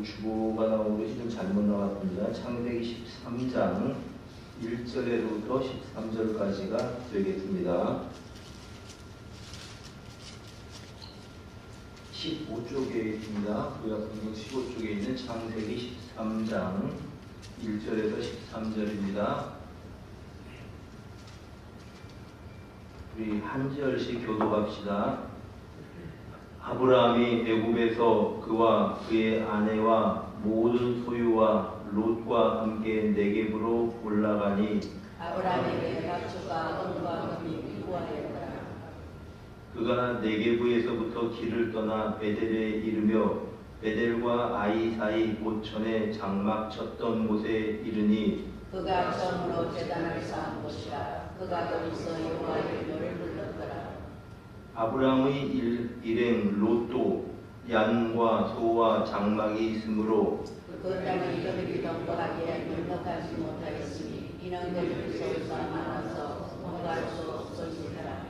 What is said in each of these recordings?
주보가 나온 것이 좀 잘못 나왔습니다. 창세기 13장 1절에로부터 13절까지가 되겠습니다. 15쪽에 있습니다. 구약성경 15쪽에 있는 창세기 13장 1절에서 13절입니다. 우리 한 절씩 교독합시다. 아브라함이 애굽에서 그와 그의 아내와 모든 소유와 롯과 함께 네겝으로 올라가니 아브라함에게 가축과 은과 금이 구하였더라. 그가 네겝에서부터 길을 떠나 베델에 이르며 베델과 아이 사이 고천에 장막 쳤던 곳에 이르니 그가 처음으로 제단을 쌓은 곳이라. 그가 거기서 여호와의 이름을 불렀더라. 아브라함의 일행 롯도 양과 소와 장막이 있으므로 그 땅은 그들이 동거하기에 넉넉하지 못하였으니 이는 그들이 소유가 많아서 통과할 수 없었으리라.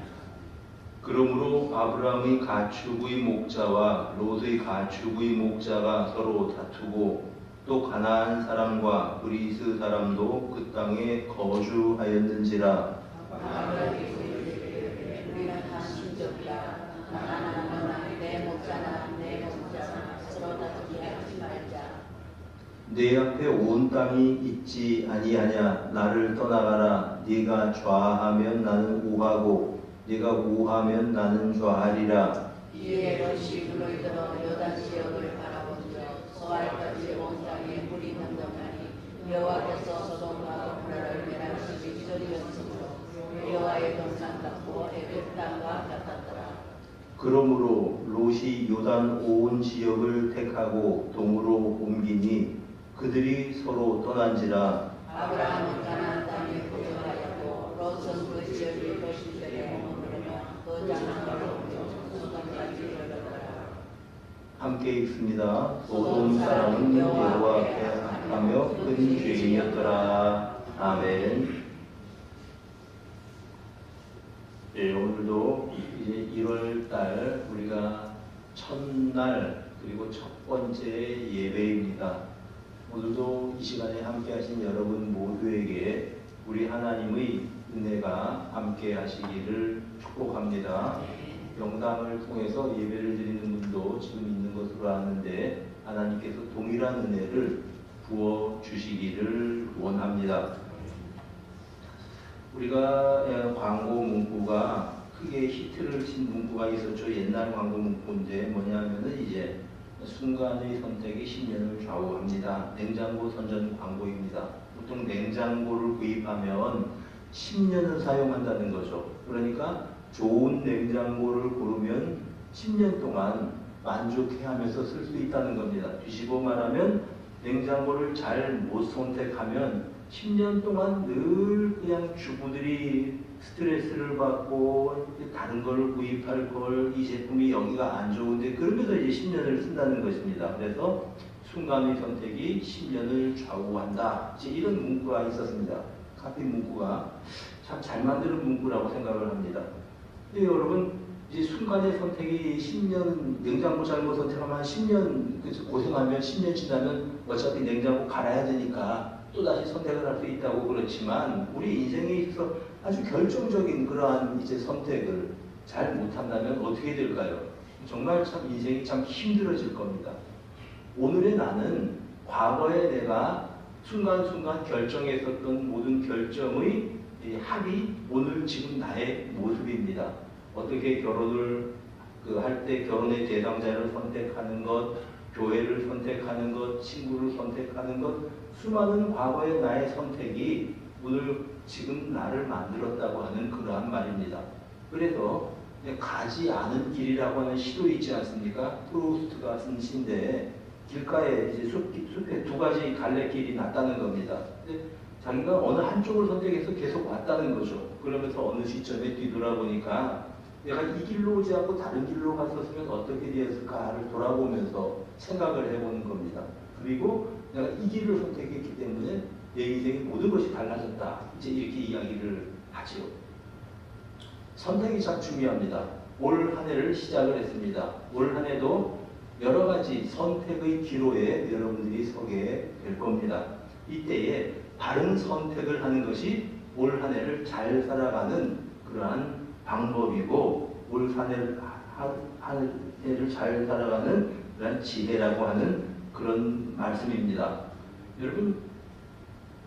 그러므로 아브라함의 가축의 목자와 롯의 가축의 목자가 서로 다투고 또 가나안 사람과 그리스 사람도 그 땅에 거주하였는지라. 아브라함이 그들에게 우리는 한 신족이라. 나는 내 목자나 내 목자나 서로 다투게 하지 말자. 내 앞에 온 땅이 있지 아니하냐. 나를 떠나가라. 네가 좌하면 나는 우하고 네가 우하면 나는 좌하리라. 이에 롯이 눈을 들어 요단 지역을 바라본즉 소알까지 온 땅에 물이 넉넉하니 여호와께서 소돔과 고모라를 멸하시기 기절이었으므로 여호와의 동산 같고 애굽 땅과 같았더라. 그러므로 롯이 요단 온 지역을 택하고 동으로 옮기니 그들이 서로 떠난지라. 아브라함은 가나안 땅에 거주하였고 롯은 그 지역의 도시들에 머무르며 그 장막으로 소돔까지 이르렀더라. 함께 읽습니다. 소돔 사람은 여호와 앞에 악하며 큰 죄인이었더라. 아멘. 네, 오늘도 이제 1월달 우리가 첫날 그리고 첫 번째 예배입니다. 오늘도 이 시간에 함께 하신 여러분 모두에게 우리 하나님의 은혜가 함께 하시기를 축복합니다. 영상을 통해서 예배를 드리는 분도 지금 있는 것으로 아는데 하나님께서 동일한 은혜를 부어 주시기를 원합니다. 우리가 광고 문구가 크게 히트를 친 문구가 있었죠. 옛날 광고 문구인데 뭐냐면은 이제 순간의 선택이 10년을 좌우합니다. 냉장고 선전 광고입니다. 보통 냉장고를 구입하면 10년을 사용한다는 거죠. 그러니까 좋은 냉장고를 고르면 10년 동안 만족해하면서 쓸 수 있다는 겁니다. 뒤집어 말하면 냉장고를 잘 못 선택하면 10년 동안 늘 그냥 주부들이 스트레스를 받고 다른 걸 구입할 걸 이 제품이 여기가 안 좋은데 그러면서 이제 10년을 쓴다는 것입니다. 그래서 순간의 선택이 10년을 좌우한다. 이제 이런 문구가 있었습니다. 카피 문구가 참 잘 만드는 문구라고 생각을 합니다. 근데 여러분 이제 순간의 선택이 10년 냉장고 잘못 선택하면 10년 고생하면 10년 지나면 어차피 냉장고 갈아야 되니까 또다시 선택을 할 수 있다고 그렇지만 우리 인생에 있어서 아주 결정적인 그러한 이제 선택을 잘 못한다면 어떻게 될까요? 정말 참 인생이 참 힘들어질 겁니다. 오늘의 나는 과거에 내가 순간순간 결정했었던 모든 결정의 합이 오늘 지금 나의 모습입니다. 어떻게 결혼을 할 때 결혼의 대상자를 선택하는 것, 교회를 선택하는 것, 친구를 선택하는 것, 수많은 과거의 나의 선택이 오늘 지금 나를 만들었다고 하는 그러한 말입니다. 그래서 가지 않은 길이라고 하는 시도 있지 않습니까? 프루스트가 쓴 시인데 길가에 이제 숲에 두 가지 갈래길이 났다는 겁니다. 근데 자기가 어느 한쪽을 선택해서 계속 왔다는 거죠. 그러면서 어느 시점에 뒤돌아보니까 내가 이 길로 오지 않고 다른 길로 갔었으면 어떻게 되었을까를 돌아보면서 생각을 해보는 겁니다. 그리고 내가 이 길을 선택했기 때문에 내 인생의 모든 것이 달라졌다. 이제 이렇게 이야기를 하죠. 선택이 참 중요합니다. 올 한 해를 시작을 했습니다. 올 한 해도 여러 가지 선택의 기로에 여러분들이 서게 될 겁니다. 이때에 바른 선택을 하는 것이 올 한 해를 잘 살아가는 그러한 방법이고, 올 한 해를 잘 살아가는 그러한 지혜라고 하는 그런 말씀입니다. 여러분,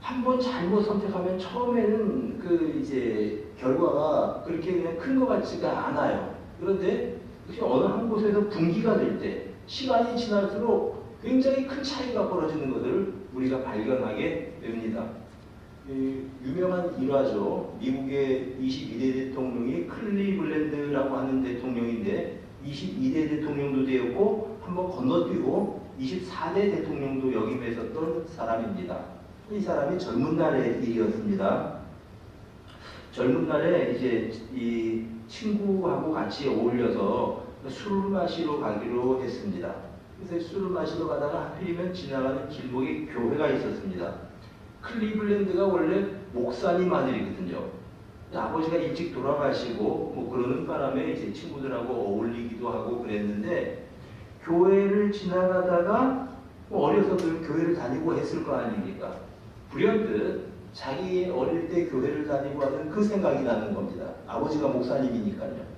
한번 잘못 선택하면 처음에는 이제 결과가 그렇게 그냥 큰 것 같지가 않아요. 그런데 어느 한 곳에서 분기가 될 때, 시간이 지날수록 굉장히 큰 차이가 벌어지는 것을 우리가 발견하게 됩니다. 유명한 일화죠. 미국의 22대 대통령이 클리블랜드라고 하는 대통령인데 22대 대통령도 되었고 한번 건너뛰고 24대 대통령도 역임했었던 사람입니다. 이 사람이 젊은 날의 일이었습니다. 젊은 날에 이제 이 친구하고 같이 어울려서 술을 마시러 가기로 했습니다. 그래서 술을 마시러 가다가 하필이면 지나가는 길목에 교회가 있었습니다. 클리블랜드가 원래 목사님 아들이거든요. 아버지가 일찍 돌아가시고 뭐 그러는 바람에 이제 친구들하고 어울리기도 하고 그랬는데, 교회를 지나가다가 어려서 그 교회를 다니고 했을 거 아닙니까? 불현듯 자기 어릴 때 교회를 다니고 하는 그 생각이 나는 겁니다. 아버지가 목사님이니까요.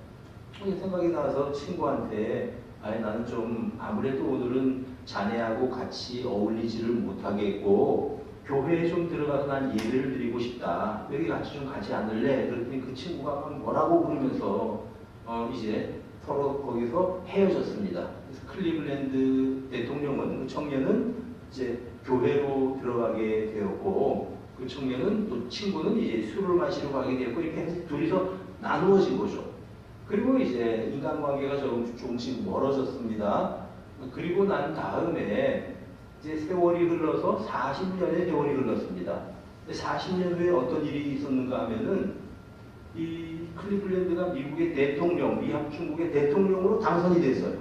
생각이 나서 친구한테 나는 좀 아무래도 오늘은 자네하고 같이 어울리지를 못하겠고 교회에 좀 들어가서 난 예배를 드리고 싶다. 여기 같이 좀 가지 않을래? 그랬더니 그 친구가 뭐라고 부르면서 이제 서로 거기서 헤어졌습니다. 그래서 클리블랜드 대통령은, 그 청년은 이제 교회로 들어가게 되었고, 그 청년은 또 친구는 이제 술을 마시러 가게 되었고, 이렇게 해서 둘이서 나누어진 거죠. 그리고 이제 인간관계가 조금씩 멀어졌습니다. 그리고 난 다음에 이제 세월이 흘러서 40년의 세월이 흘렀습니다. 40년 후에 어떤 일이 있었는가 하면은 이 클리블랜드가 미국의 대통령, 미합중국의 대통령으로 당선이 됐어요.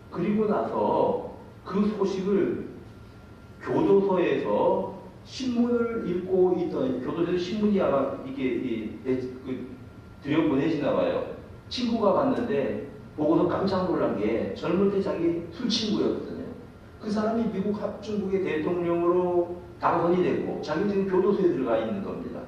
그리고 나서 그 소식을 교도소에서 신문을 읽고 있던, 교도소에서 신문이 아마 이게 들여보내지나 봐요. 친구가 봤는데 보고서 깜짝 놀란 게 젊을 때 자기 술 친구였거든요. 그 사람이 미국 합중국의 대통령으로 당선이 됐고 자기 지금 교도소에 들어가 있는 겁니다.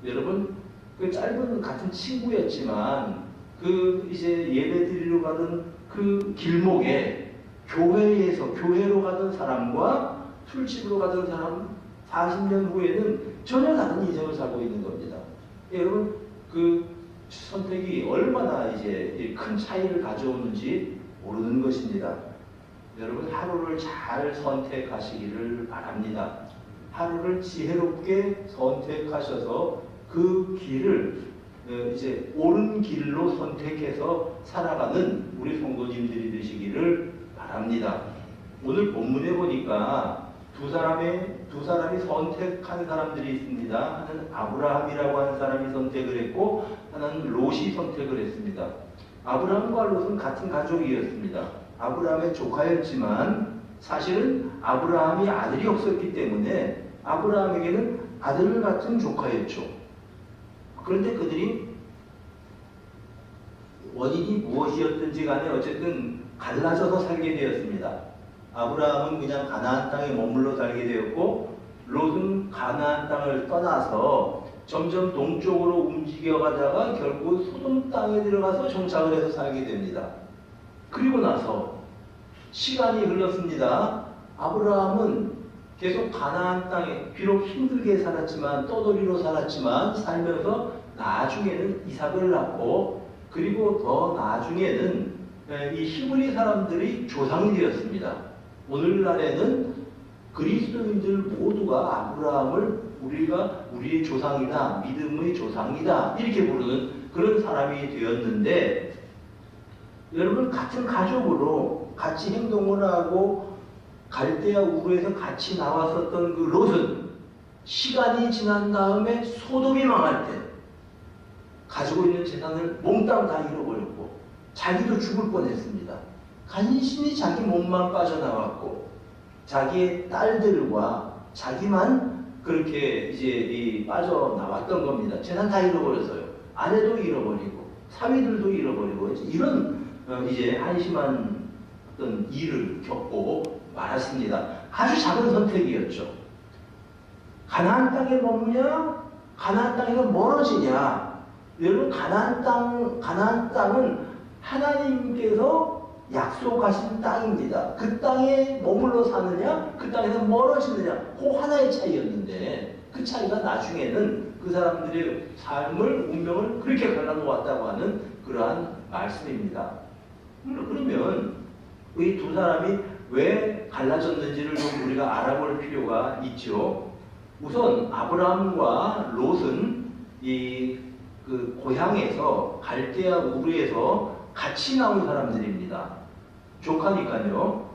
여러분, 그 짧은 같은 친구였지만 그 이제 예배 드리러 가던 그 길목에 교회로 가던 사람과 술집으로 가던 사람 40년 후에는 전혀 다른 인생을 살고 있는 겁니다. 여러분, 그 선택이 얼마나 이제 큰 차이를 가져오는지 모르는 것입니다. 여러분, 하루를 잘 선택하시기를 바랍니다. 하루를 지혜롭게 선택하셔서 그 길을 이제 옳은 길로 선택해서 살아가는 우리 성도님들이 되시기를 바랍니다. 오늘 본문에 보니까 두 사람이 선택한 사람들이 있습니다. 하나는 아브라함이라고 하는 사람이 선택을 했고 하나는 롯이 선택을 했습니다. 아브라함과 롯은 같은 가족이었습니다. 아브라함의 조카였지만 사실은 아브라함이 아들이 없었기 때문에 아브라함에게는 아들 같은 조카였죠. 그런데 그들이 원인이 무엇이었든지 간에 어쨌든 갈라져서 살게 되었습니다. 아브라함은 그냥 가나안 땅에 머물러 살게 되었고 롯은 가나안 땅을 떠나서 점점 동쪽으로 움직여가다가 결국 소돔 땅에 들어가서 정착을 해서 살게 됩니다. 그리고 나서 시간이 흘렀습니다. 아브라함은 계속 가나안 땅에 비록 힘들게 살았지만 떠돌이로 살았지만 살면서 나중에는 이삭을 낳고 그리고 더 나중에는 이 히브리 사람들이 조상이 되었습니다. 오늘날에는 그리스도인들 모두가 아브라함을 우리가 우리의 조상이다, 믿음의 조상이다 이렇게 부르는 그런 사람이 되었는데, 여러분, 같은 가족으로 같이 행동을 하고 갈대아 우르에서 같이 나왔었던 그 롯은 시간이 지난 다음에 소돔이 망할 때 가지고 있는 재산을 몽땅 다 잃어버렸고 자기도 죽을 뻔했습니다. 간신히 자기 몸만 빠져나왔고 자기의 딸들과 자기만 그렇게 이제 빠져나왔던 겁니다. 재산 다 잃어버렸어요. 아내도 잃어버리고 사위들도 잃어버리고 이런 이제 한심한 어떤 일을 겪고 말았습니다. 아주 작은 선택이었죠. 가나안 땅에 머무냐? 가나안 땅에서 멀어지냐? 여러분, 가나안 땅은 하나님께서 약속하신 땅입니다. 그 땅에 머물러 사느냐? 그 땅에서 멀어지느냐? 그 하나의 차이였는데, 그 차이가 나중에는 그 사람들의 삶을, 운명을 그렇게 갈라놓았다고 하는 그러한 말씀입니다. 그러면 이 두 사람이 왜 갈라졌는지를 좀 우리가 알아볼 필요가 있죠. 우선 아브라함과 롯은 그 고향에서 갈대아 우르에서 같이 나온 사람들입니다. 조카니까요.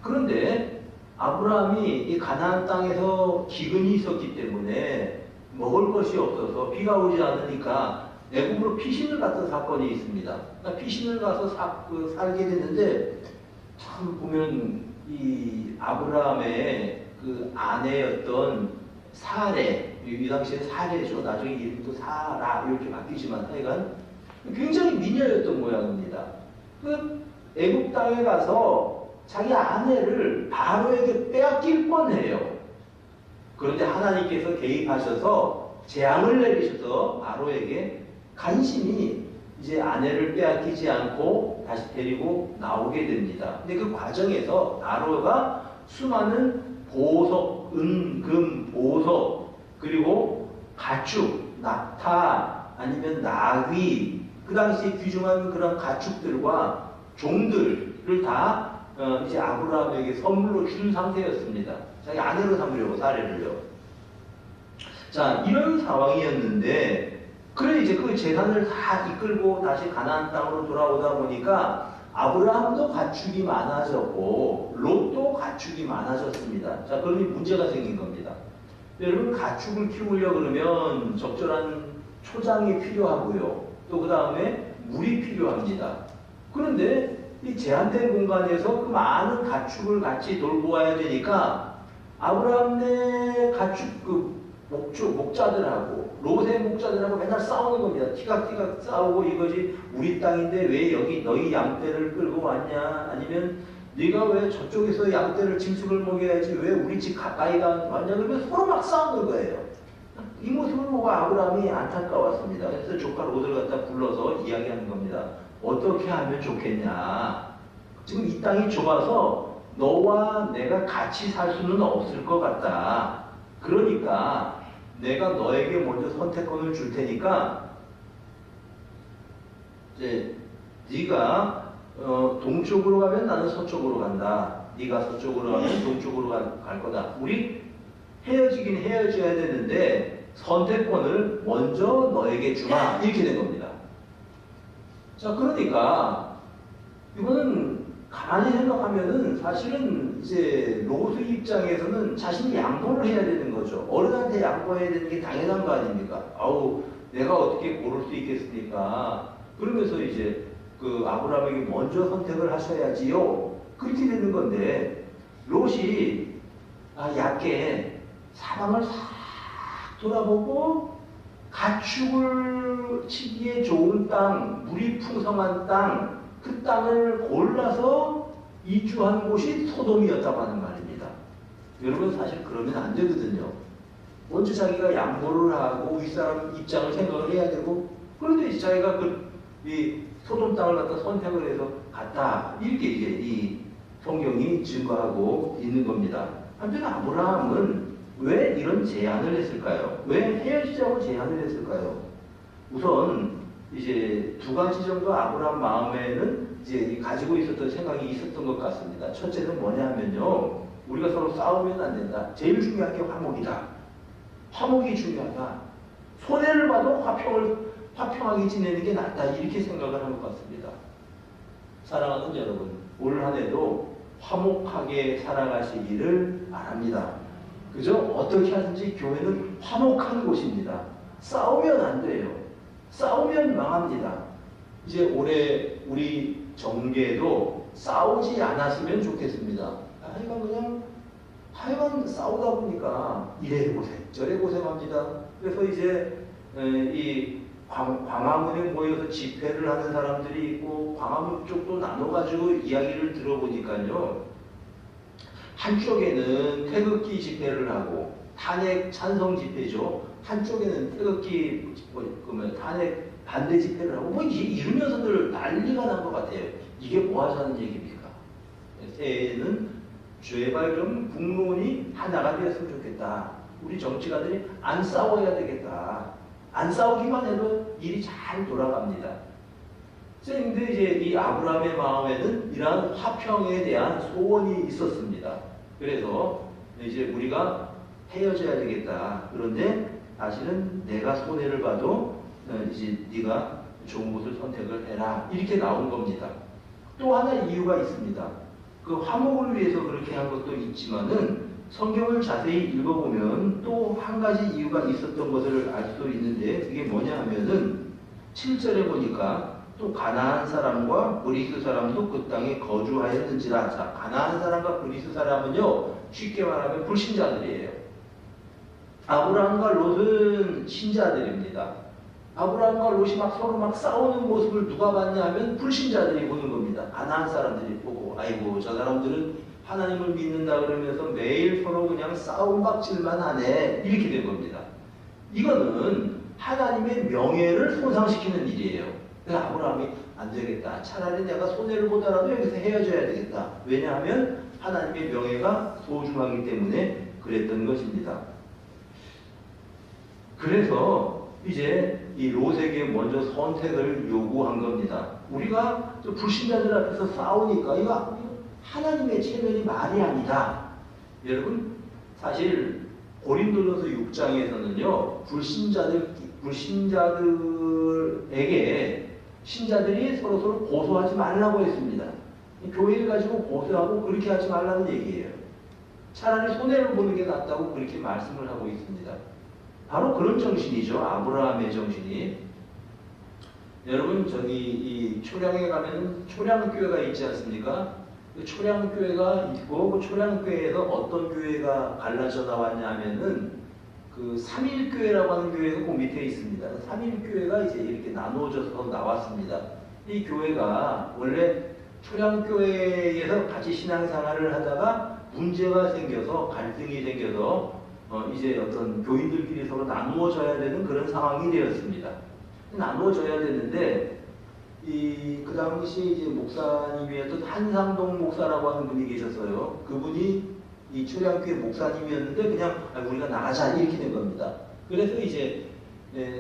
그런데 아브라함이 이 가나안 땅에서 기근이 있었기 때문에 먹을 것이 없어서 비가 오지 않으니까 애굽으로 피신을 갔던 사건이 있습니다. 그러니까 피신을 가서 살게 됐는데, 참 보면 이 아브라함의 그 아내였던 사레, 이 당시에 사레죠. 나중에 이름도 사라 이렇게 바뀌지만 하여간 굉장히 미녀였던 모양입니다. 그 애굽 땅에 가서 자기 아내를 바로에게 빼앗길 뻔해요. 그런데 하나님께서 개입하셔서 재앙을 내리셔서 바로에게 간신히 이제 아내를 빼앗기지 않고 다시 데리고 나오게 됩니다. 근데 그 과정에서 바로가 수많은 보석, 금, 보석, 그리고 가축, 낙타, 아니면 나귀, 그 당시에 귀중한 그런 가축들과 종들을 다 이제 아브라함에게 선물로 준 상태였습니다. 자기 아내로 삼으려고, 사례를요. 자, 이런 상황이었는데, 그래 이제 그 재산을 다 이끌고 다시 가나안 땅으로 돌아오다 보니까 아브라함도 가축이 많아졌고 롯도 가축이 많아졌습니다. 자, 그러니 문제가 생긴 겁니다. 여러분, 가축을 키우려고 그러면 적절한 초장이 필요하고요. 또 그 다음에 물이 필요합니다. 그런데 이 제한된 공간에서 그 많은 가축을 같이 돌보아야 되니까 아브라함네 가축 목자들하고 롯의 목자들하고 맨날 싸우는 겁니다. 티각티각 싸우고, 이것이 우리 땅인데 왜 여기 너희 양떼를 끌고 왔냐? 아니면 네가 왜 저쪽에서 양떼를 짐승을 먹여야지 왜 우리 집 가까이 왔냐? 그러면 서로 막 싸우는 거예요. 이 모습을 보고 아브라함이 안타까웠습니다. 그래서 조카 롯을 갖다 불러서 이야기하는 겁니다. 어떻게 하면 좋겠냐? 지금 이 땅이 좁아서 너와 내가 같이 살 수는 없을 것 같다. 그러니까 내가 너에게 먼저 선택권을 줄 테니까 이제 네가 동쪽으로 가면 나는 서쪽으로 간다. 네가 서쪽으로 가면 동쪽으로 갈 거다. 우리 헤어지긴 헤어져야 되는데 선택권을 먼저 너에게 주마. 이렇게 된 겁니다. 자, 그러니까 이거는 가만히 생각하면은 사실은 이제 롯의 입장에서는 자신이 양보를 해야 되는 거죠. 어른한테 양보해야 되는 게 당연한 거 아닙니까? 아우, 내가 어떻게 고를 수 있겠습니까? 그러면서 이제 그 아브라함에게 먼저 선택을 하셔야지요. 그렇게 되는 건데, 롯이 얕게 사방을 싹 돌아보고 가축을 치기에 좋은 땅, 물이 풍성한 땅, 그 땅을 골라서 이주한 곳이 소돔이었다고 하는 말입니다. 여러분, 사실 그러면 안 되거든요. 먼저 자기가 양보를 하고 윗사람 입장을 생각을 해야 되고, 그런데 이제 자기가 이 소돔 땅을 갖다 선택을 해서 갔다. 이렇게 이제 이 성경이 증거하고 있는 겁니다. 한편 아브라함은 왜 이런 제안을 했을까요? 왜 헤어지자고 제안을 했을까요? 우선 이제 두 가지 정도 아브라함 마음에는 이제 가지고 있었던 생각이 있었던 것 같습니다. 첫째는 뭐냐면요, 우리가 서로 싸우면 안 된다. 제일 중요한 게 화목이다. 화목이 중요하다. 손해를 봐도 화평하게 지내는 게 낫다. 이렇게 생각을 한 것 같습니다. 사랑하는 여러분, 올 한 해도 화목하게 살아가시기를 바랍니다. 그죠? 어떻게 하든지 교회는 화목한 곳입니다. 싸우면 안 돼요. 싸우면 망합니다. 이제 올해 우리 정계도 싸우지 않았으면 좋겠습니다. 하여간 싸우다 보니까 이래 고생, 저래 고생합니다. 그래서 이제 이 광화문에 모여서 집회를 하는 사람들이 있고 광화문 쪽도 나눠가지고 이야기를 들어보니까요. 한쪽에는 태극기 집회를 하고 탄핵 찬성 집회죠. 한쪽에는 태극기 탄핵 반대 집회를 하고 이러면서들 난리가 난 것 같아요. 이게 뭐 하자는 얘기입니까? 새해에는 제발 좀 국론이 하나가 되었으면 좋겠다. 우리 정치가들이 안 싸워야 되겠다. 안 싸우기만 해도 일이 잘 돌아갑니다. 그런데 이제 이 아브라함의 마음에는 이러한 화평에 대한 소원이 있었습니다. 그래서 이제 우리가 헤어져야 되겠다. 그런데 사실은 내가 손해를 봐도 이제 네가 좋은 곳을 선택을 해라. 이렇게 나온 겁니다. 또 하나 이유가 있습니다. 그 화목을 위해서 그렇게 한 것도 있지만은 성경을 자세히 읽어보면 또 한 가지 이유가 있었던 것을 알 수 있는데 그게 뭐냐 하면은 7절에 보니까 또 가나안 사람과 그리스 사람도 그 땅에 거주하였는지라. 자, 가나안 사람과 그리스 사람은요 쉽게 말하면 불신자들이에요. 아브라함과 롯은 신자들입니다. 아브라함과 롯이 서로 막 싸우는 모습을 누가 봤냐 하면 불신자들이 보는 겁니다. 가나안 사람들이 보고 아이고 저 사람들은 하나님을 믿는다 그러면서 매일 서로 그냥 싸움박질만 하네. 이렇게 된 겁니다. 이거는 하나님의 명예를 손상시키는 일이에요. 그래서 아브라함이 안 되겠다. 차라리 내가 손해를 보더라도 여기서 헤어져야 되겠다. 왜냐하면 하나님의 명예가 소중하기 때문에 그랬던 것입니다. 그래서 이제 이 롯에게 먼저 선택을 요구한 겁니다. 우리가 또 불신자들 앞에서 싸우니까 이거 하나님의 체면이 말이 아니다. 여러분 사실 고린도전서 6장에서는요 불신자들에게 신자들이 서로 고소하지 말라고 했습니다. 교회를 가지고 고소하고 그렇게 하지 말라는 얘기예요. 차라리 손해를 보는 게 낫다고 그렇게 말씀을 하고 있습니다. 바로 그런 정신이죠. 아브라함의 정신이. 여러분 이 초량에 가면 초량교회가 있지 않습니까? 그 초량교회가 있고 그 초량교회에서 어떤 교회가 갈라져 나왔냐 하면은 그 삼일교회라고 하는 교회가 그 밑에 있습니다. 삼일교회가 이제 이렇게 나누어져서 나왔습니다. 이 교회가 원래 초량교회에서 같이 신앙생활을 하다가 문제가 생겨서 갈등이 생겨서 이제 어떤 교인들끼리 서로 나누어져야 되는 그런 상황이 되었습니다. 나누어져야 되는데 그 당시 이제 목사님이었던 한상동 목사라고 하는 분이 계셨어요. 그분이 이 초량교회 목사님이었는데 그냥 우리가 나가자 이렇게 된 겁니다. 그래서 이제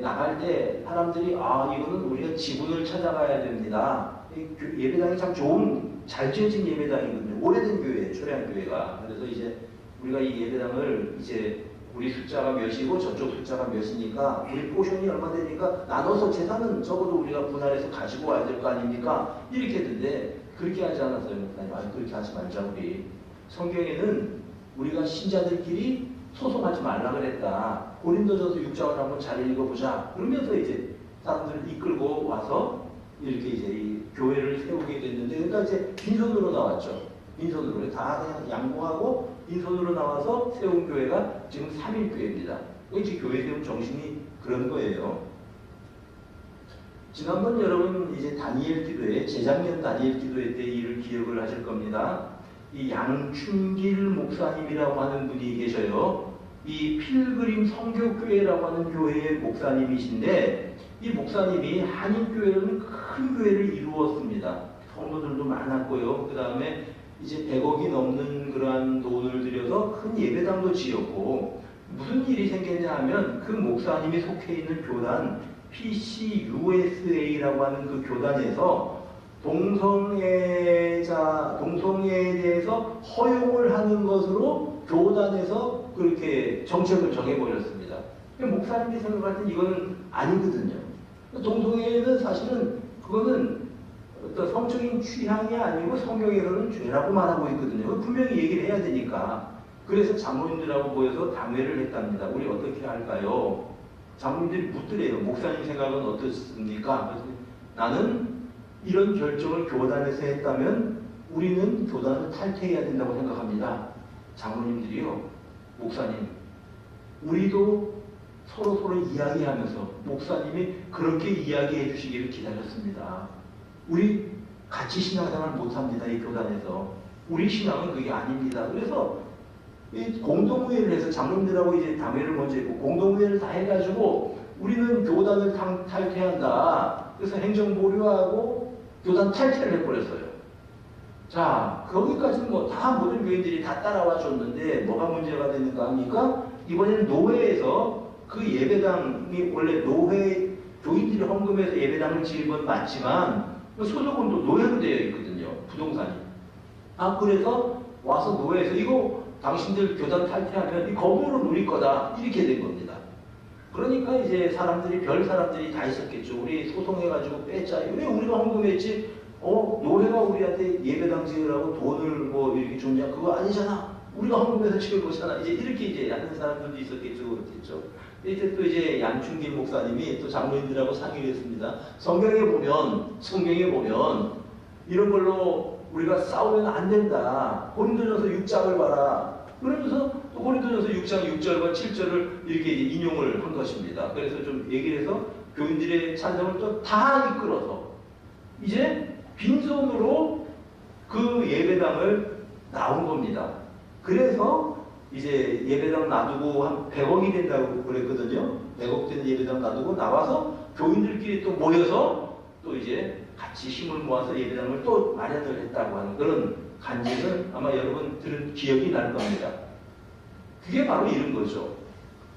나갈 때 사람들이 이거는 우리가 지분을 찾아가야 됩니다. 예배당이 참 좋은 잘 지어진 예배당이거든요. 오래된 교회 초량교회가. 그래서 이제 우리가 이 예배당을 이제 우리 숫자가 몇이고 저쪽 숫자가 몇이니까 우리 포션이 얼마 되니까 나눠서 재산은 적어도 우리가 분할해서 가지고 와야 될 거 아닙니까? 이렇게 했는데 그렇게 하지 않았어요. 목사님. 그렇게 하지 말자 우리. 성경에는 우리가 신자들끼리 소송하지 말라 그랬다. 고린도전서 6장을 한번 잘 읽어보자. 그러면서 이제 사람들을 이끌고 와서 이렇게 이제 이 교회를 세우게 됐는데 그러니까 이제 빈손으로 나왔죠. 빈손으로 다 그냥 양보하고 빈손으로 나와서 세운 교회가 지금 3일교회입니다. 이제 교회 세운 정신이 그런 거예요. 지난번 여러분 이제 다니엘 기도회, 재작년 다니엘 기도회 때 일을 기억을 하실 겁니다. 이 양춘길 목사님이라고 하는 분이 계셔요. 이 필그림 성교교회라고 하는 교회의 목사님이신데 이 목사님이 한인교회라는 큰 교회를 이루었습니다. 성도들도 많았고요. 그 다음에 이제 100억이 넘는 그러한 돈을 들여서 큰 예배당도 지었고 무슨 일이 생겼냐 하면 그 목사님이 속해 있는 교단 PCUSA라고 하는 그 교단에서 동성애에 대해서 허용을 하는 것으로 교단에서 그렇게 정책을 정해버렸습니다. 목사님이 생각할 때 이거는 아니거든요. 동성애는 사실은 그거는 어떤 성적인 취향이 아니고 성경에서는 죄라고 말하고 있거든요. 분명히 얘기를 해야 되니까. 그래서 장로님들하고 모여서 당회를 했답니다. 우리 어떻게 할까요? 장로님들이 묻더래요. 목사님 생각은 어떻습니까? 그래서 나는 이런 결정을 교단에서 했다면 우리는 교단을 탈퇴해야 된다고 생각합니다. 장로님들이요. 목사님, 우리도 서로 이야기하면서 목사님이 그렇게 이야기해 주시기를 기다렸습니다. 우리 같이 신앙생활 못합니다. 이 교단에서. 우리 신앙은 그게 아닙니다. 그래서 이 공동회의를 해서 장로님들하고 이제 당회를 먼저 했고 공동회의를 다 해가지고 우리는 교단을 탈퇴한다. 그래서 행정보류하고 교단 탈퇴를 해버렸어요. 자, 거기까지는 뭐 다 모든 교인들이 다 따라와 줬는데 뭐가 문제가 되는가 합니까? 이번에는 노회에서 그 예배당이 원래 노회 교인들이 헌금해서 예배당을 지은 건 맞지만 소속은 또 노회로 되어 있거든요. 부동산이. 아, 그래서 와서 노회에서 이거 당신들 교단 탈퇴하면 이 건물은 우리 거다. 이렇게 된 겁니다. 그러니까 이제 별 사람들이 다 있었겠죠. 우리 소송해가지고 뺐자. 왜 우리가 헌금했지? 노회가 우리한테 예배당 지으라고 돈을 뭐 이렇게 줬냐? 그거 아니잖아. 우리가 헌금해서 지을 거잖아. 이렇게 하는 사람들도 있었겠죠. 그렇겠죠. 이제 또 이제 양춘길 목사님이 또 장로님들하고 상의를 했습니다. 성경에 보면 이런 걸로 우리가 싸우면 안 된다. 고린도전서 6장을 봐라. 그러면서 또 고린도전서 6장 6절과 7절을 이렇게 인용을 한 것입니다. 그래서 좀 얘기를 해서 교인들의 찬성을 또 다 이끌어서 이제 빈손으로 그 예배당을 나온 겁니다. 그래서 이제 예배당 놔두고 한 100억이 된다고 그랬거든요. 100억 된 예배당 놔두고 나와서 교인들끼리 또 모여서 또 이제 같이 힘을 모아서 예배당을 또 마련을 했다고 하는 그런 간증을 아마 여러분 들은 기억이 날 겁니다. 그게 바로 이런 거죠.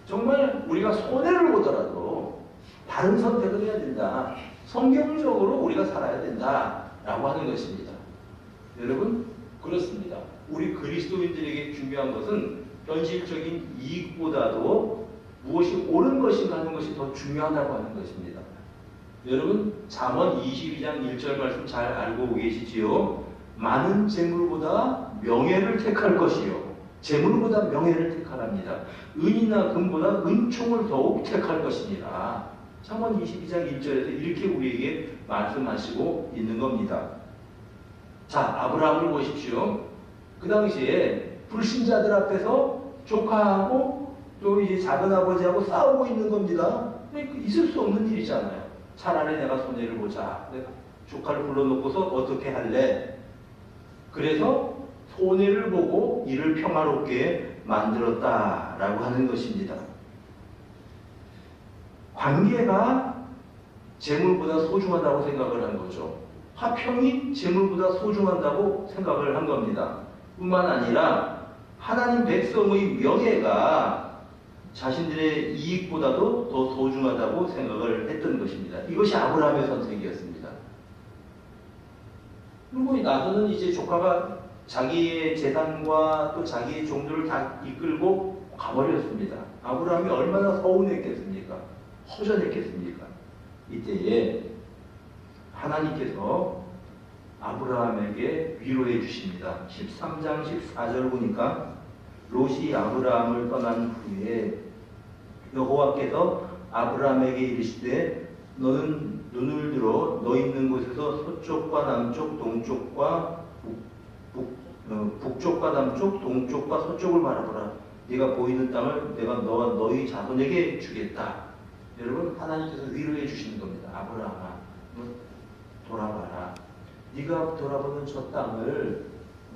정말 우리가 손해를 보더라도 바른 선택을 해야 된다. 성경적으로 우리가 살아야 된다라고 하는 것입니다. 여러분 그렇습니다. 우리 그리스도인들에게 중요한 것은 현실적인 이익보다도 무엇이 옳은 것인가 하는 것이 더 중요하다고 하는 것입니다. 여러분 잠언 22장 1절 말씀 잘 알고 계시지요? 많은 재물보다 명예를 택할 것이요 재물보다 명예를 택하랍니다. 은이나 금보다 은총을 더욱 택할 것이니라. 잠언 22장 1절에서 이렇게 우리에게 말씀하시고 있는 겁니다. 자, 아브라함을 보십시오. 그 당시에 불신자들 앞에서 조카하고 또 이제 작은아버지하고 싸우고 있는 겁니다. 있을 수 없는 일이잖아요. 차라리 내가 손해를 보자. 내가 조카를 불러놓고서 어떻게 할래? 그래서 손해를 보고 이를 평화롭게 만들었다라고 하는 것입니다. 관계가 재물보다 소중하다고 생각을 한 거죠. 화평이 재물보다 소중하다고 생각을 한 겁니다. 뿐만 아니라 하나님 백성의 명예가 자신들의 이익보다도 더 소중하다고 생각을 했던 것입니다. 이것이 아브라함의 선택이었습니다. 그리고 나서는 이제 조카가 자기의 재산과 또 자기의 종들을 다 이끌고 가버렸습니다. 아브라함이 얼마나 서운했겠습니까? 허전했겠습니까? 이때에 하나님께서 아브라함에게 위로해 주십니다. 13장 14절 보니까 롯이 아브라함을 떠난 후에 여호와께서 아브라함에게 이르시되 너는 눈을 들어 너 있는 곳에서 서쪽과 남쪽 동쪽과 북쪽과 남쪽 동쪽과 서쪽을 바라보라. 네가 보이는 땅을 내가 너와 너희 자손에게 주겠다. 여러분 하나님께서 위로해 주시는 겁니다. 아브라함아 돌아봐라. 네가 돌아보는 저 땅을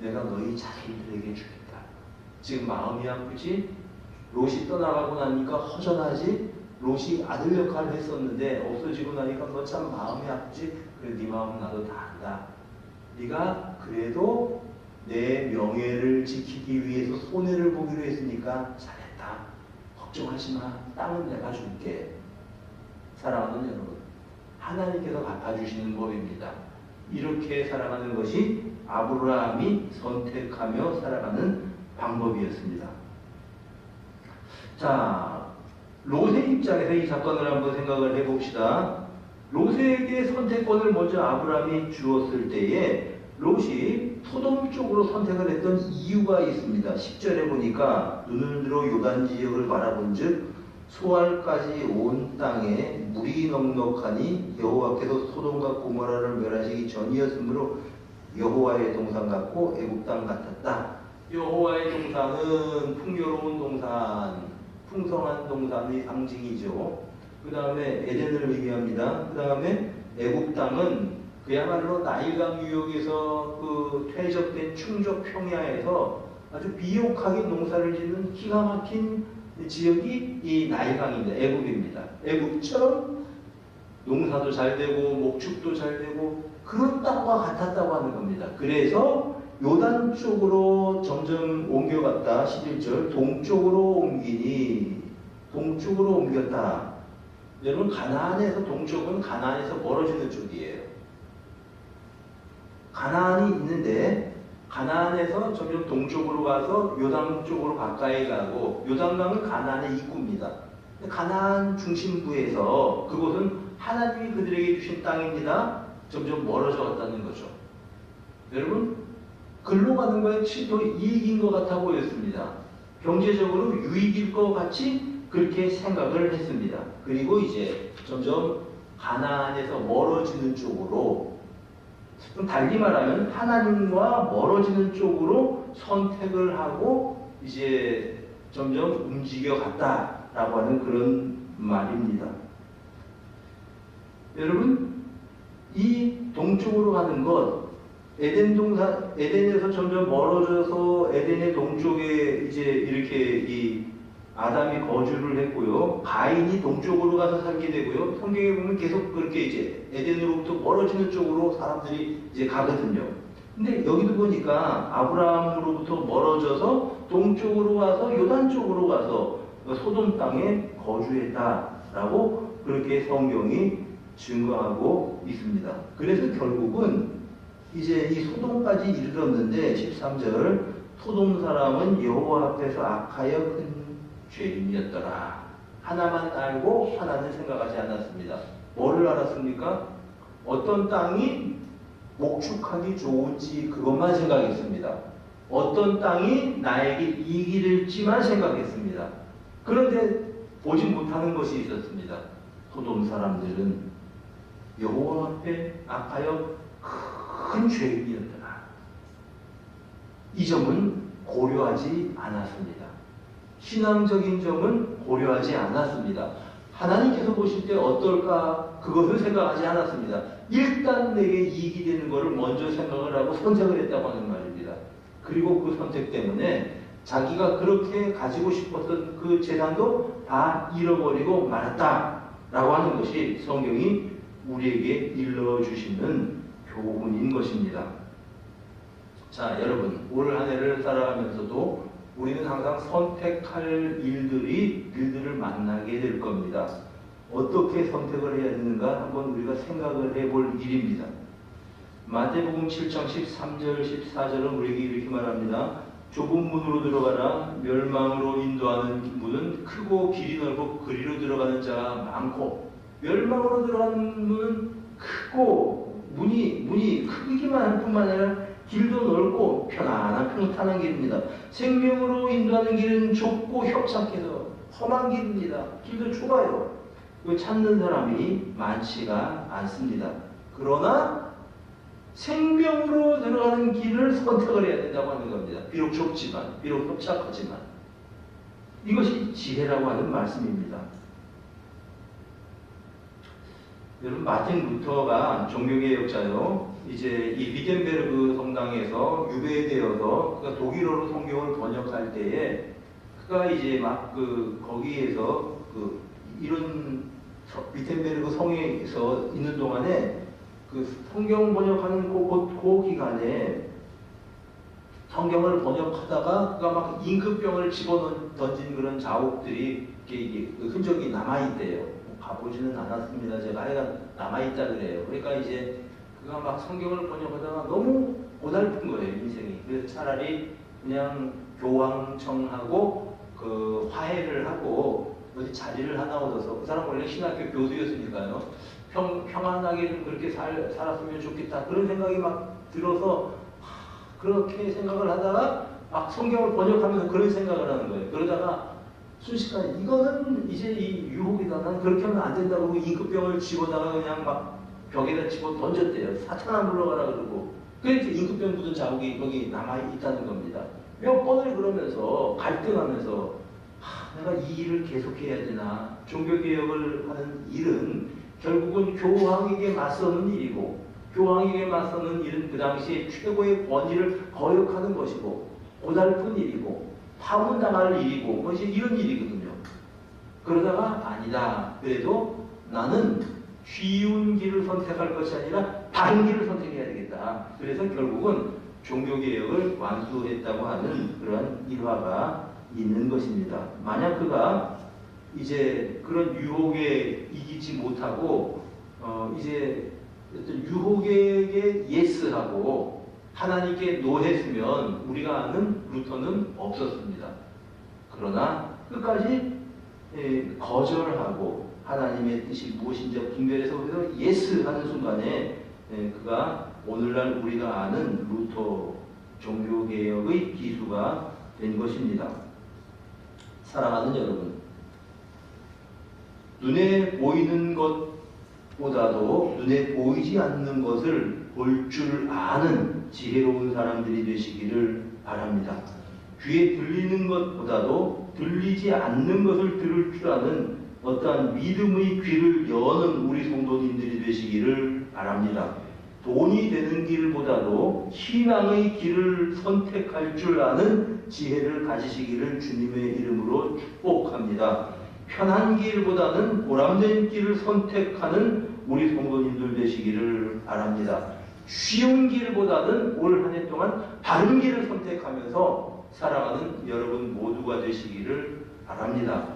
내가 너희 자손들에게 주겠다. 지금 마음이 아프지? 롯이 떠나가고 나니까 허전하지? 롯이 아들 역할을 했었는데 없어지고 나니까 너 참 마음이 아프지? 그래 네 마음은 나도 다 안다. 네가 그래도 내 명예를 지키기 위해서 손해를 보기로 했으니까 잘했다. 걱정하지 마. 땅은 내가 줄게. 사랑하는 여러분, 하나님께서 갚아주시는 법입니다. 이렇게 살아가는 것이 아브라함이 선택하며 살아가는 방법이었습니다. 자, 롯의 입장에서 이 사건을 한번 생각을 해봅시다. 롯에게 선택권을 먼저 아브라함이 주었을 때에 롯이 소돔 쪽으로 선택을 했던 이유가 있습니다. 10절에 보니까 눈을 들어 요단 지역을 바라본 즉 소알까지 온 땅에 물이 넉넉하니 여호와께서 소돔과 고모라를 멸하시기 전이었으므로 여호와의 동산 같고 애국 땅 같았다. 여호와의 동산은 풍요로운 동산, 풍성한 동산의 상징이죠. 그 다음에 에덴을 의미합니다. 그 다음에 애국 땅은 그야말로 나일강 유역에서 그 퇴적된 충적 평야에서 아주 비옥하게 농사를 짓는 기가 막힌 지역이 이 나일강입니다. 애국입니다. 애국처럼 농사도 잘 되고 목축도 잘 되고 그런 땅과 같았다고 하는 겁니다. 그래서 요단 쪽으로 점점 옮겨갔다. 11절 동쪽으로 옮기니 동쪽으로 옮겼다. 여러분 가나안에서 동쪽은 가나안에서 멀어지는 쪽이에요. 가나안이 있는데 가나안에서 점점 동쪽으로 가서 요단 쪽으로 가까이 가고 요단강은 가나안의 입구입니다. 가나안 중심부에서 그곳은 하나님이 그들에게 주신 땅입니다. 점점 멀어져 갔다는 거죠. 여러분 글로 가는 것이 더 이익인 것 같아 보였습니다. 경제적으로 유익일 것 같이 그렇게 생각을 했습니다. 그리고 이제 점점 가나안에서 멀어지는 쪽으로 좀 달리 말하면 하나님과 멀어지는 쪽으로 선택을 하고 이제 점점 움직여 갔다라고 하는 그런 말입니다. 여러분 이 동쪽으로 가는 것 에덴에서 점점 멀어져서 에덴의 동쪽에 이제 이렇게 이 아담이 거주를 했고요. 가인이 동쪽으로 가서 살게 되고요. 성경에 보면 계속 그렇게 이제 에덴으로부터 멀어지는 쪽으로 사람들이 이제 가거든요. 근데 여기도 보니까 아브라함으로부터 멀어져서 동쪽으로 가서 요단 쪽으로 가서 소돔 땅에 거주했다라고 그렇게 성경이 증거하고 있습니다. 그래서 결국은 이제 이 소돔까지 이르렀는데 13절 소돔 사람은 여호와 앞에서 악하여 큰 죄인이었더라. 하나만 알고 하나는 생각하지 않았습니다. 뭐를 알았습니까? 어떤 땅이 목축하기 좋은지 그것만 생각했습니다. 어떤 땅이 나에게 이익이 될지만 생각했습니다. 그런데 보지 못하는 것이 있었습니다. 소돔 사람들은 여호와 앞에 악하여 큰 죄인이었더라. 이 점은 고려하지 않았습니다. 신앙적인 점은 고려하지 않았습니다. 하나님께서 보실 때 어떨까 그것을 생각하지 않았습니다. 일단 내게 이익이 되는 것을 먼저 생각을 하고 선택을 했다고 하는 말입니다. 그리고 그 선택 때문에 자기가 그렇게 가지고 싶었던 그 재산도 다 잃어버리고 말았다라고 하는 것이 성경이 우리에게 일러주시는 교훈인 것입니다. 자, 여러분 올 한 해를 살아가면서도 우리는 항상 선택할 일들을 만나게 될 겁니다. 어떻게 선택을 해야 되는가 한번 우리가 생각을 해볼 일입니다. 마태복음 7장 13절 14절은 우리에게 이렇게 말합니다. 좁은 문으로 들어가라. 멸망으로 인도하는 문은 크고 길이 넓고 그리로 들어가는 자가 많고. 멸망으로 들어가는 문은 크고 문이 크기만 할 뿐만 아니라 길도 넓고 편안한 평탄한 길입니다. 생명으로 인도하는 길은 좁고 협착해서 험한 길입니다. 길도 좁아요. 찾는 사람이 많지가 않습니다. 그러나 생명으로 들어가는 길을 선택을 해야 된다고 하는 겁니다. 비록 좁지만, 비록 협착하지만. 이것이 지혜라고 하는 말씀입니다. 여러분 마틴 루터가 종교개혁자요. 이제 이 위텐베르그 성당에서 유배되어서 그가 독일어로 성경을 번역할 때에 그가 이제 막 거기에서 이런 위텐베르그 성에서 있는 동안에 그 성경 번역하는 그 기간에 성경을 번역하다가 그가 막 임금병을 집어던진 그런 자국들이 이게 흔적이 남아있대요. 가보지는 않았습니다. 제가 하여간 남아있다 그래요. 그러니까 이제 그가 막 성경을 번역하다가 너무 고달픈 거예요, 인생이. 그래서 차라리 그냥 교황청하고 그 화해를 하고 어디 자리를 하나 얻어서 그 사람 원래 신학교 교수였으니까요. 평안하게 좀 그렇게 살았으면 좋겠다. 그런 생각이 막 들어서 그렇게 생각을 하다가 막 성경을 번역하면서 그런 생각을 하는 거예요. 그러다가 순식간에 이거는 이제 이 유혹이다. 난 그렇게 하면 안 된다고 그러고 임금병을 집어다가 그냥 막 벽에다 집어 던졌대요. 사탄아 물러가라 그러고. 그래서 임금병 묻은 자국이 거기 남아있다는 겁니다. 몇 번을 그러면서 갈등하면서 내가 이 일을 계속해야 되나? 종교개혁을 하는 일은 결국은 교황에게 맞서는 일이고, 교황에게 맞서는 일은 그 당시에 최고의 권위를 거역하는 것이고, 고달픈 일이고, 파문당할 일이고, 뭐 이제 이런 일이거든요. 그러다가 아니다. 그래도 나는 쉬운 길을 선택할 것이 아니라 다른 길을 선택해야 되겠다. 그래서 결국은 종교개혁을 완수했다고 하는 그런 일화가 있는 것입니다. 만약 그가 이제 그런 유혹에 이기지 못하고 이제 어떤 유혹에게 예스하고 하나님께 노했으면 우리가 아는 루터는 없었습니다. 그러나 끝까지 거절하고 하나님의 뜻이 무엇인지 분별해서 그래서 예스하는 순간에 그가 오늘날 우리가 아는 루터 종교개혁의 기수가 된 것입니다. 사랑하는 여러분, 눈에 보이는 것보다도 눈에 보이지 않는 것을 볼 줄 아는 지혜로운 사람들이 되시기를 바랍니다. 귀에 들리는 것보다도 들리지 않는 것을 들을 줄 아는 어떠한 믿음의 귀를 여는 우리 성도님들이 되시기를 바랍니다. 돈이 되는 길보다도 신앙의 길을 선택할 줄 아는 지혜를 가지시기를 주님의 이름으로 축복합니다. 편한 길보다는 보람된 길을 선택하는 우리 성도님들 되시기를 바랍니다. 쉬운 길보다는 올 한 해 동안 바른 길을 선택하면서 살아가는 여러분 모두가 되시기를 바랍니다.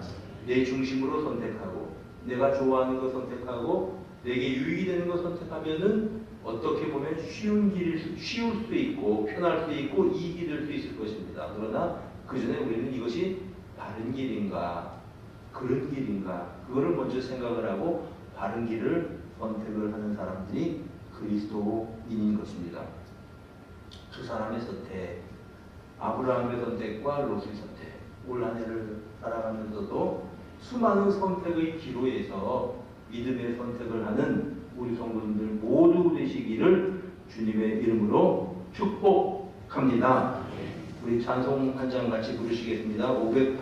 내 중심으로 선택하고 내가 좋아하는 것 선택하고 내게 유익이 되는 것 선택하면은 어떻게 보면 쉬울 수 있고 편할 수 있고 이익이 될 수 있을 것입니다. 그러나 그 전에 우리는 이것이 바른 길인가 그런 길인가 그거를 먼저 생각을 하고 바른 길을 선택을 하는 사람들이 그리스도인인 것입니다. 두 사람의 선택, 아브라함의 선택과 롯의 선택, 올 한 해를 살아가면서도 수많은 선택의 기로에서 믿음의 선택을 하는 우리 성도님들 모두 되시기를 주님의 이름으로 축복합니다. 우리 찬송 한 장 같이 부르시겠습니다. 508